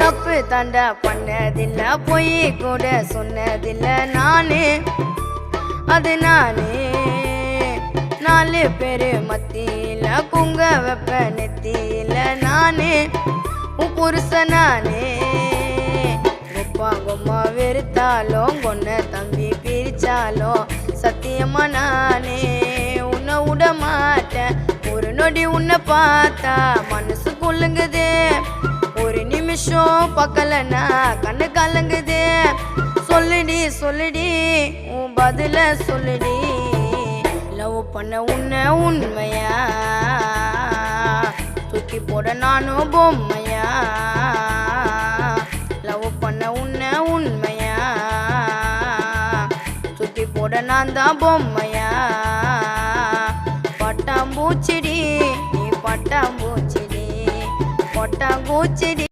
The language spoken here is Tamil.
தப்பு தாண்டா பண்ணதில்ல பொய் கூட சொன்னதில்ல நானே அது நானே 4 பேரு மத்தியில குங்க வெப்ப நெத்தியில நானே உன் புருஷன் நானே கொப்பா வெறுத்தாலும் கொன்ன தம்பி பிரிச்சாலும் சத்தியமா நானே உன்னை விட மாட்டேன் ஒரு நொடி உன்னை பார்த்தா மனசு கொள்ளுங்குதே ஒரு நிமிஷம் பக்கலனா கண்ணு கலங்குதே சொல்லுடி சொல்லுடி உன் பதில சொல்லுடி லவ் பண்ண உன்னை உண்மையா தூக்கி போட நானும் பொம்மையா லவ் பண்ண உன்னை உண்மையா தூக்கி போட நான் தான் பொம்மையா பட்டாம்பூச்சிடி நீ பட்டாம்பூச்சிடி பட்டாம்பூச்சிடி